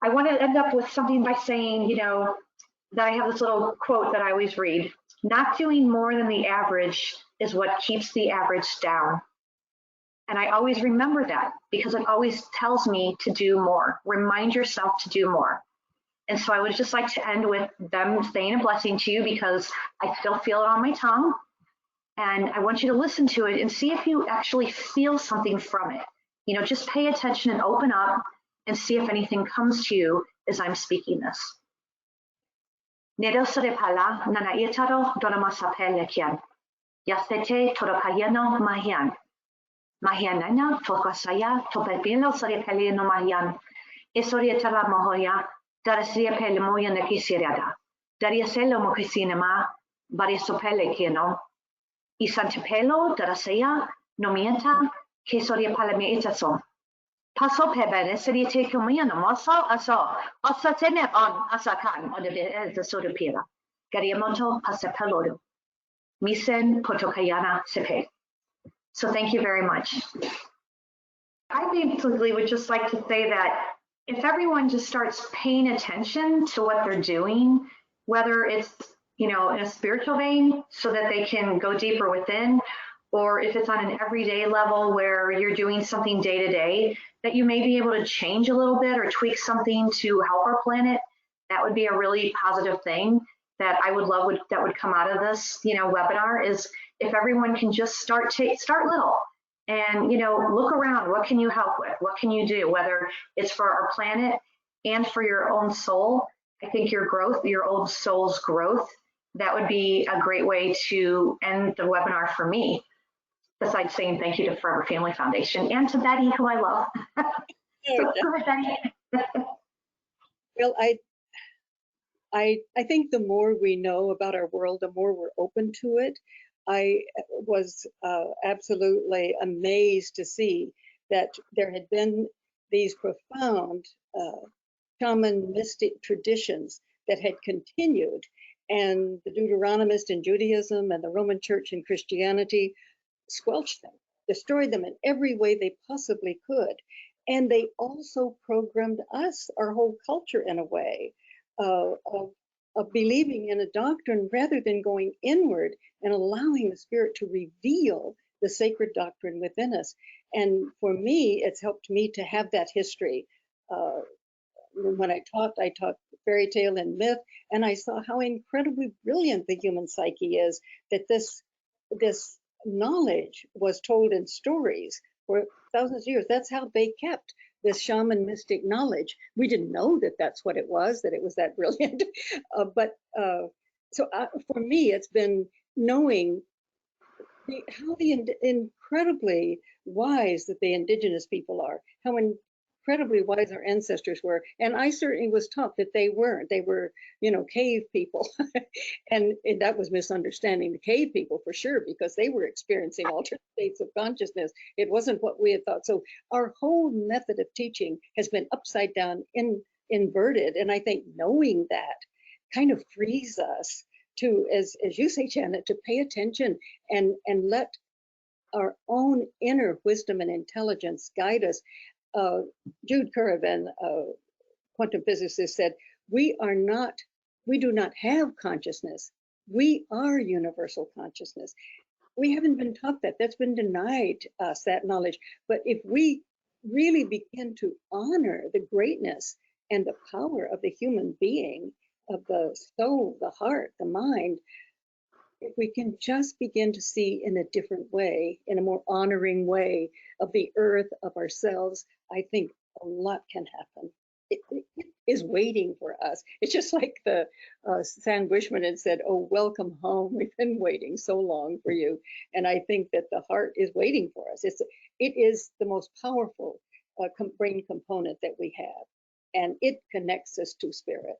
I want to end up with something by saying, you know, that I have this little quote that I always read: not doing more than the average is what keeps the average down. And I always remember that because it always tells me to do more. Remind yourself to do more. And so I would just like to end with them saying a blessing to you, because I still feel it on my tongue. And I want you to listen to it and see if you actually feel something from it. You know, just pay attention and open up and see if anything comes to you as I'm speaking this. Nedo sarepala nana itaro donamasapele kian. Yasete toropayeno mahian. Mahianana fokasaya topepino sarepele no mahian. Esorietara mohoya. Darasia pele moya na kisirada. Dariaselo mokisinema. Barisopele kieno. Isantepelo darasaya nomienta que soria palame itaso. Paso pebene seria te comiano moso aso. Osa tene on asakan on the sodopira. Gariamoto pasepelodo. Misen potokayana sepe. So thank you very much. I basically would just like to say that if everyone just starts paying attention to what they're doing, whether it's, you know, in a spiritual vein so that they can go deeper within, or if it's on an everyday level where you're doing something day to day, that you may be able to change a little bit or tweak something to help our planet, that would be a really positive thing that I would love that would come out of this, you know, webinar, is if everyone can just start little and, you know, look around. What can you help with? What can you do? Whether it's for our planet and for your own soul, I think your growth, your own soul's growth, that would be a great way to end the webinar for me, besides saying thank you to Forever Family Foundation and to Betty, who I love. So, go ahead, Betty. Well, I think the more we know about our world, the more we're open to it. I was absolutely amazed to see that there had been these profound shaman mystic traditions that had continued, and the Deuteronomist in Judaism and the Roman Church in Christianity squelched them, destroyed them in every way they possibly could. And they also programmed us, our whole culture, in a way of believing in a doctrine rather than going inward and allowing the Spirit to reveal the sacred doctrine within us. And for me, it's helped me to have that history. When I taught fairy tale and myth, and I saw how incredibly brilliant the human psyche is, that this knowledge was told in stories for thousands of years. That's how they kept this shaman mystic knowledge. We didn't know that that's what it was that brilliant. For me, it's been knowing how incredibly wise that the indigenous people are, how incredibly wise our ancestors were. And I certainly was taught that they weren't. They were, you know, cave people. and that was misunderstanding the cave people for sure, because they were experiencing alternate states of consciousness. It wasn't what we had thought. So our whole method of teaching has been upside down, inverted. And I think knowing that kind of frees us to, as you say, Janet, to pay attention and let our own inner wisdom and intelligence guide us. Jude Currivan, quantum physicist, said, we do not have consciousness. We are universal consciousness. We haven't been taught that. That's been denied us, that knowledge. But if we really begin to honor the greatness and the power of the human being, of the soul, the heart, the mind, if we can just begin to see in a different way, in a more honoring way of the earth, of ourselves, I think a lot can happen. It is waiting for us. It's just like the San Bushmen had said, oh, welcome home. We've been waiting so long for you. And I think that the heart is waiting for us. It is the most powerful brain component that we have. And it connects us to spirit.